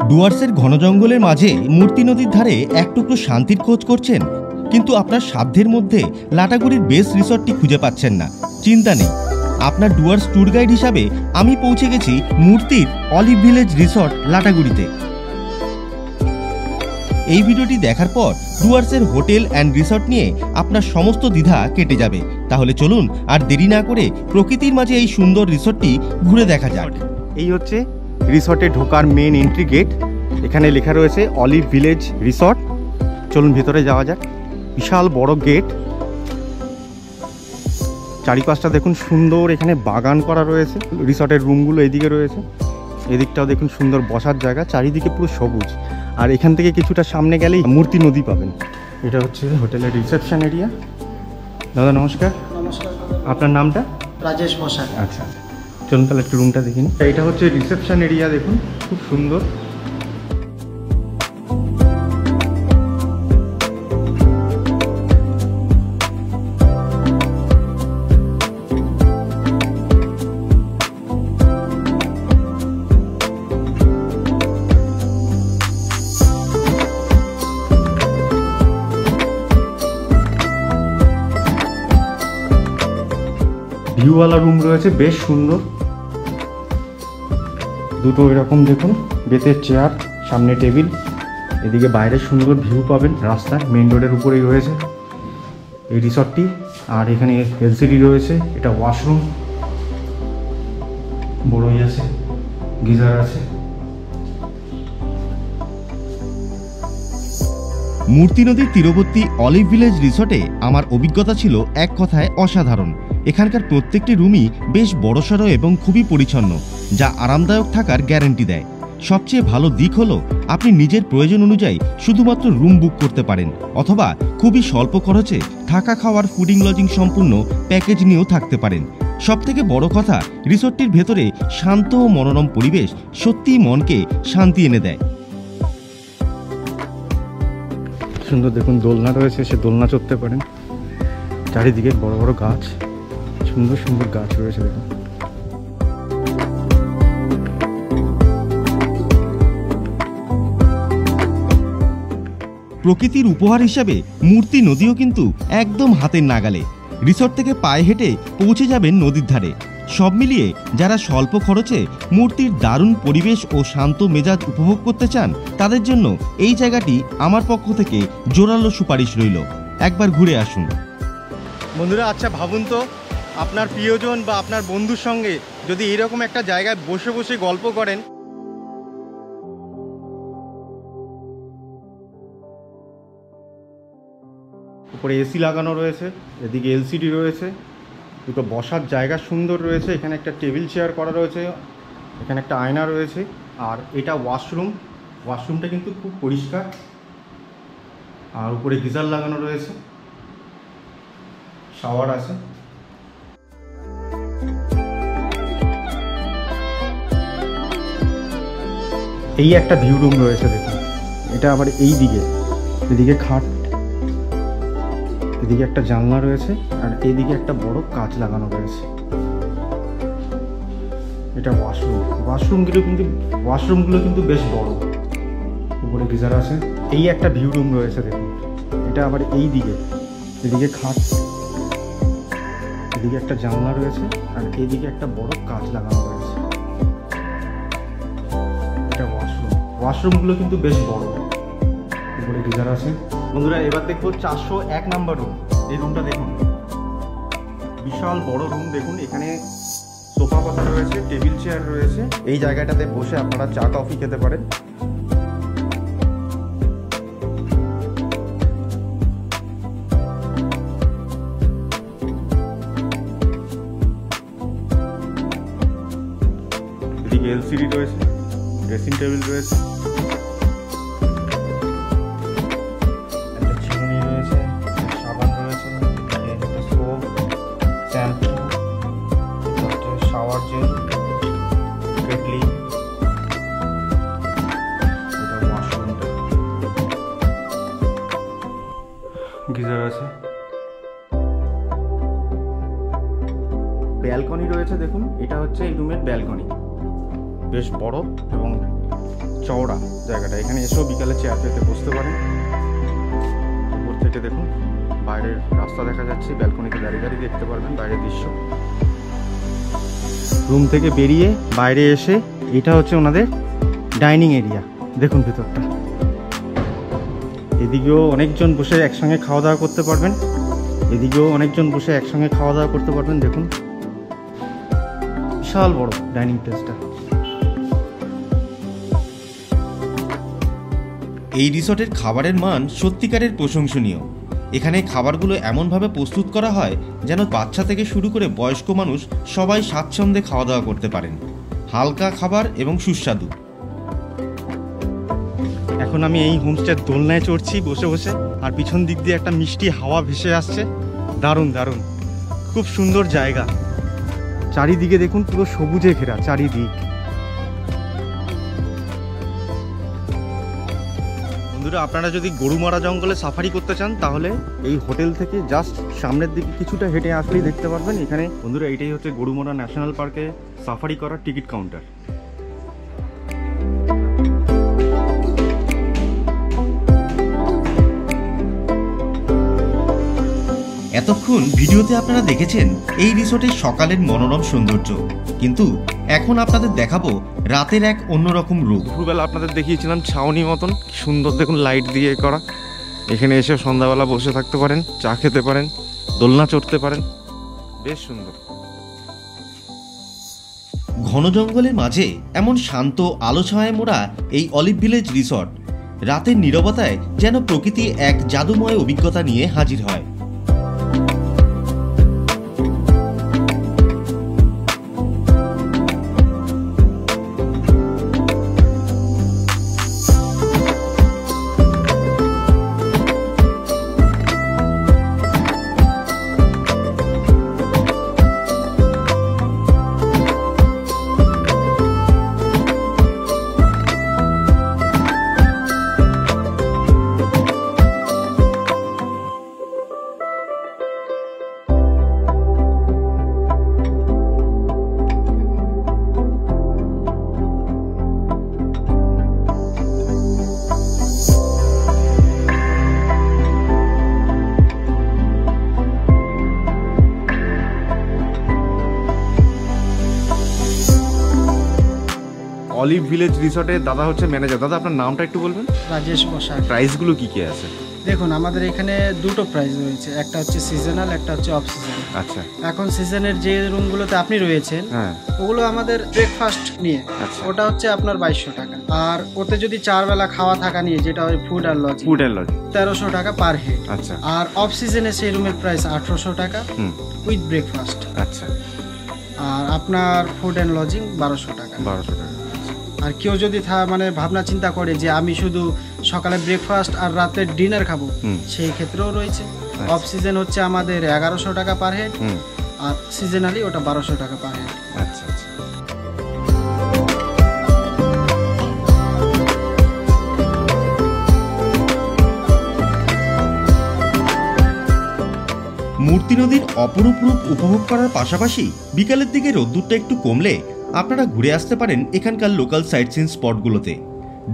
ডুয়ার্সের ঘন জঙ্গলের মাঝে মূর্তি নদীর ধারে এক টুকরো শান্তির খোঁজ করছেন, কিন্তু আপনার সাধ্যের মধ্যে লাটাগুড়ির বেস্ট রিসর্টটি খুঁজে পাচ্ছেন না। চিন্তা নেই, আপনার ডুয়ার্স ট্যুর গাইড হিসাবে আমি পৌঁছে গেছি মূর্তির অলিভ ভিলেজ রিসর্ট লাটাগুড়িতে। এই ভিডিওটি দেখার পর ডুয়ার্সের হোটেল অ্যান্ড রিসর্ট নিয়ে আপনার সমস্ত দ্বিধা কেটে যাবে। তাহলে চলুন আর দেরি না করে প্রকৃতির মাঝে এই সুন্দর রিসর্টটি ঘুরে দেখা যাক। এই হচ্ছে রিসর্টে ঢোকার মেন এন্ট্রি গেট। এখানে লেখা রয়েছে অলিভ ভিলেজ রিসর্ট। চলুন ভেতরে যাওয়া যাক। বিশাল বড় গেট, চারিপাশটা দেখুন সুন্দর, এখানে বাগান করা রয়েছে। রিসর্টের রুমগুলো এদিকে রয়েছে, এদিকটাও দেখুন সুন্দর বসার জায়গা, চারিদিকে পুরো সবুজ। আর এখান থেকে কিছুটা সামনে গেলেই মূর্তি নদী পাবেন। এটা হচ্ছে হোটেলের রিসেপশন এরিয়া। দাদা নমস্কার। নমস্কার। আপনার নামটা? রাজেশ মশাই। আচ্ছা, চলুন তাহলে একটু রুমটা দেখিনি। এটা হচ্ছে রিসেপশন এরিয়া, দেখুন খুব সুন্দর। ভিউওয়ালা রুম রয়েছে, বেশ সুন্দর। দুটো এরকম দেখুন বেতের চেয়ার, সামনে টেবিল, এদিকে বাইরে সুন্দর ভিউ পাবেন, রাস্তার মেন রোডের উপরেই রয়েছে এই রিসর্টটি। আর এখানে এলসিডি রয়েছে, এটা ওয়াশরুম, বড়ই আছে, গিজার আছে। মূর্তি নদীর তীরবর্তী অলিভ ভিলেজ রিসর্টে আমার অভিজ্ঞতা ছিল এক কথায় অসাধারণ। এখানকার প্রত্যেকটি রুমই বেশ বড়সড় এবং খুবই পরিচ্ছন্ন, যা আরামদায়ক থাকার গ্যারান্টি দেয়। সবচেয়ে ভালো দিক হলো আপনি নিজের প্রয়োজন অনুযায়ী শুধুমাত্র রুম বুক করতে পারেন, অথবা খুবই স্বল্প খরচে থাকা খাওয়ার ফুডিং লজিং সম্পূর্ণ প্যাকেজ নিয়েও থাকতে পারেন। সবথেকে বড় কথা, রিসর্টটির ভেতরে শান্ত ও মনোরম পরিবেশ সত্যিই মনকে শান্তি এনে দেয়। সুন্দর দেখুন দোলনা রয়েছে, সে দোলনা চড়তে পারেন। চারিদিকে বড় বড় গাছ, সুন্দর সুন্দর গাছ রয়েছে দেখুন। প্রকৃতির উপহার হিসাবে মূর্তি নদীও কিন্তু একদম হাতের নাগালে। রিসর্ট থেকে পায়ে হেঁটে পৌঁছে যাবেন নদীর ধারে। সব মিলিয়ে যারা স্বল্প খরচে মূর্তির দারুণ পরিবেশ ও শান্ত মেজাজ উপভোগ করতে চান, তাদের জন্য এই জায়গাটি আমার পক্ষ থেকে জোরালো সুপারিশ রইল। একবার ঘুরে আসুন বন্ধুরা। আচ্ছা ভাবুন তো, আপনার প্রিয়জন বা আপনার বন্ধুর সঙ্গে যদি এরকম একটা জায়গায় বসে বসে গল্প করেন, উপরে এসি লাগানো রয়েছে, এদিকে এলসিডি রয়েছে, দুটো বসার জায়গা সুন্দর রয়েছে, এখানে একটা টেবিল চেয়ার করা রয়েছে, এখানে একটা আয়না রয়েছে। আর এটা ওয়াশরুম, ওয়াশরুমটা কিন্তু খুব পরিষ্কার। আর উপরে গিজার লাগানো রয়েছে, শাওয়ার আছে। এই একটা ভিউ রুম রয়েছে দেখুন, এটা আবার এই দিকে, এদিকে খাট, এদিকে একটা জানলা রয়েছে, আর এদিকে একটা বড় কাঁচ লাগানো রয়েছে। এটা ওয়াশরুম। ওয়াশরুমগুলো কিন্তু বেশ বড়, উপরে গিজার আছে। এই একটা ভিউ রুম রয়েছে দেখুন, এটা আবার এই দিকে, এদিকে খাট, এদিকে একটা জানলা রয়েছে, আর এদিকে একটা বড় কাঁচ লাগানো রয়েছে। এটা ওয়াশরুমগুলো কিন্তু বেশ বড়, উপরে গিজার আছে। বন্ধুরা এবার দেখবো 401 নাম্বার রুম। এই রুমটা দেখুন, বিশাল বড় রুম দেখুন। এখানে সোফা পাতা রয়েছে, টেবিল চেয়ার রয়েছে। এই জায়গাটাতে বসে আপনারা চা কফি খেতে পারেন। এদিকে এলসিডি রয়েছে, ড্রেসিং টেবিল রয়েছে, একটা চিমনি রয়েছে, সাবান রয়েছে, একটা soap, shampoo, shower gel, kettle. এটা ওয়াশরুমটা, গিজার আছে, ব্যালকনি রয়েছে দেখুন। এটা হচ্ছে এই রুমের ব্যালকনি, বেশ বড় এবং চওড়া জায়গাটা, এখানে এসেও বিকালে চেয়ার পেতে বসতে পারেন। উপর থেকে দেখুন বাইরের রাস্তা দেখা যাচ্ছে, ব্যালকনিতে দাঁড়িয়ে দাঁড়িয়ে দেখতে পারবেন বাইরের দৃশ্য। রুম থেকে বেরিয়ে বাইরে এসে এটা হচ্ছে ওনাদের ডাইনিং এরিয়া, দেখুন ভেতরটা। এদিকেও অনেকজন বসে একসঙ্গে খাওয়া দাওয়া করতে পারবেন, এদিকেও অনেকজন বসে একসঙ্গে খাওয়া দাওয়া করতে পারবেন। দেখুন বিশাল বড় ডাইনিং প্লেসটা। এই রিসর্টের খাবারের মান সত্যিকারের প্রশংসনীয়। এখানে খাবারগুলো এমনভাবে প্রস্তুত করা হয় যেন বাচ্চা থেকে শুরু করে বয়স্ক মানুষ সবাই স্বাচ্ছন্দ্যে খাওয়া দাওয়া করতে পারেন। হালকা খাবার এবং সুস্বাদু। এখন আমি এই হোমস্টের দোলনায় চড়ছি বসে বসে, আর পিছন দিক দিয়ে একটা মিষ্টি হাওয়া ভেসে আসছে। দারুণ দারুণ, খুব সুন্দর জায়গা। চারিদিকে দেখুন পুরো সবুজে ঘেরা চারিদিক। বন্ধুরা, আপনারা যদি গরুমারা জঙ্গলে সাফারি করতে চান তাহলে এই হোটেল থেকে জাস্ট সামনের দিকে কিছুটা হেঁটে আসলেই দেখতে পারবেন। এখানে বন্ধুরা এইটাই হচ্ছে গরুমারা ন্যাশনাল পার্কে সাফারি করার টিকিট কাউন্টার। এতক্ষণ ভিডিওতে আপনারা দেখেছেন এই রিসোর্টের সকালের মনোরম সৌন্দর্য, কিন্তু এখন আপনাদের দেখাবো রাতের এক অন্যরকম রূপ। দুপুরবেলা আপনাদের দেখিয়েছিলাম ছাউনি মতন, কি সুন্দর দেখুন লাইট দিয়ে করা। এখানে এসে সন্ধ্যাবেলা বসে থাকতে পারেন, চা খেতে পারেন, দোলনা চড়তে পারেন, বেশ সুন্দর। ঘন জঙ্গলের মাঝে এমন শান্ত আলো ছায়ায় মোড়া এই অলিভ ভিলেজ রিসর্ট রাতের নীরবতায় যেন প্রকৃতি এক জাদুময় অভিজ্ঞতা নিয়ে হাজির হয়। অলিভ ভিলেজ রিসর্টের দাদা হচ্ছে ম্যানেজার। দাদা আপনার নামটা একটু বলবেন? রাজেশ বসাক। প্রাইসগুলো কি কি আছে? দেখুন, আমাদের এখানে দুটো প্রাইস রয়েছে, একটা হচ্ছে সিজনাল, একটা হচ্ছে অফ সিজন। আচ্ছা। এখন সিজনের যে রুমগুলোতে আপনি রয়েছেন, হ্যাঁ, ওগুলো আমাদের ব্রেকফাস্ট নিয়ে, আচ্ছা। ওটা হচ্ছে আপনার 2200 টাকা। আর ওতে যদি 4 বেলা খাওয়া থাকা নিয়ে, যেটা হয় ফুড আর লজ, 1300 টাকা পার হেড। আচ্ছা। আর অফ সিজনে সেই রুমের প্রাইস 1800 টাকা উইথ ব্রেকফাস্ট। আচ্ছা। আর আপনার ফুড অ্যান্ড লজিং 1200 টাকা। 1200 টাকা। আর কেউ যদি মানে ভাবনা চিন্তা করে যে আমি শুধু সকালে ব্রেকফাস্ট আর রাতের ডিনার খাবো, সেই ক্ষেত্রেও রয়েছে। অফ সিজন হচ্ছে আমাদের 1100 টাকা পার হেড, আর সিজনালি ওটা 1200 টাকা পার হেড। আচ্ছা আচ্ছা। মূর্তি নদীর অপরূপ রূপ উপভোগ করার পাশাপাশি বিকালের দিকে রোদ্দুরটা একটু কমলে আপনারা ঘুরে আসতে পারেন এখানকার লোকাল সাইট সিন স্পটগুলোতে।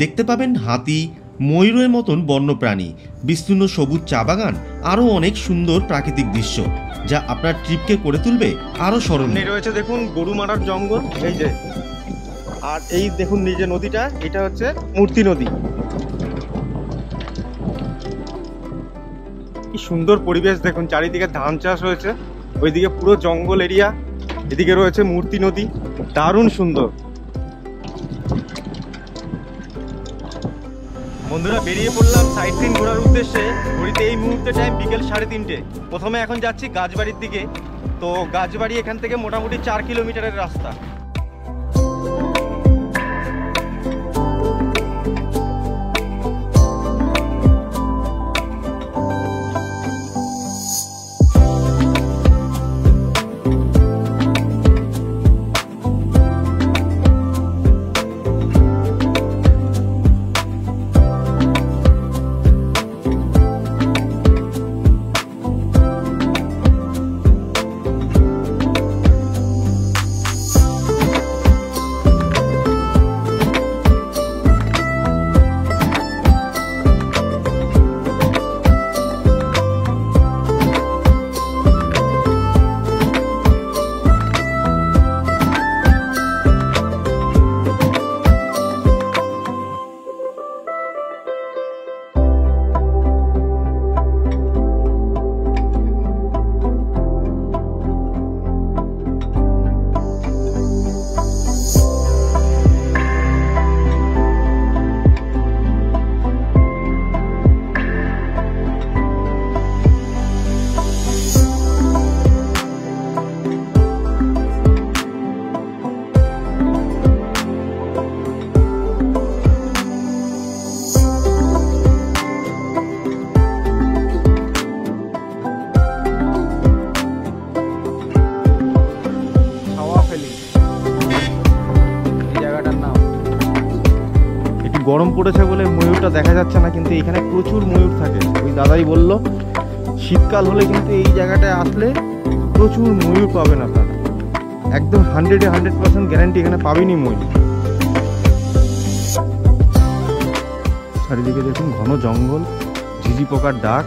দেখতে পাবেন হাতি, ময়ূরের মতন বন্যপ্রাণী, বিস্তীর্ণ সবুজ চা বাগান, আরও অনেক সুন্দর প্রাকৃতিক দৃশ্য যা আপনার ট্রিপকে করে তুলবে আরও স্মরণীয়। রয়েছে দেখুন গরুমারার জঙ্গল, এই যে, আর এই দেখুন নিচে নদীটা, এটা হচ্ছে মূর্তি নদী। কি সুন্দর পরিবেশ দেখুন, চারিদিকে ধান চাষ হয়েছে, ওইদিকে পুরো জঙ্গল এরিয়া, এদিকে রয়েছে মূর্তি নদী, দারুণ সুন্দর। বন্ধুরা, বেরিয়ে পড়লাম সাইট সিন ঘোরার উদ্দেশ্যে। ঘড়িতে এই মুহূর্তে টাইম বিকেল 3:30। প্রথমে এখন যাচ্ছি গাছবাড়ির দিকে। তো গাছবাড়ি এখান থেকে মোটামুটি 4 কিলোমিটারের রাস্তা। গরম পড়েছে বলে ময়ূরটা দেখা যাচ্ছে না, কিন্তু এখানে প্রচুর ময়ূর থাকে। ওই দাদাই বলল শীতকাল হলে কিন্তু এই জায়গাটায় আসলে প্রচুর ময়ূর পাবেন আপনারা, একদম 100% গ্যারান্টি এখানে পাবেনই ময়ূর। চারিদিকে দেখুন ঘন জঙ্গল, ঝিঝি পোকার ডাক।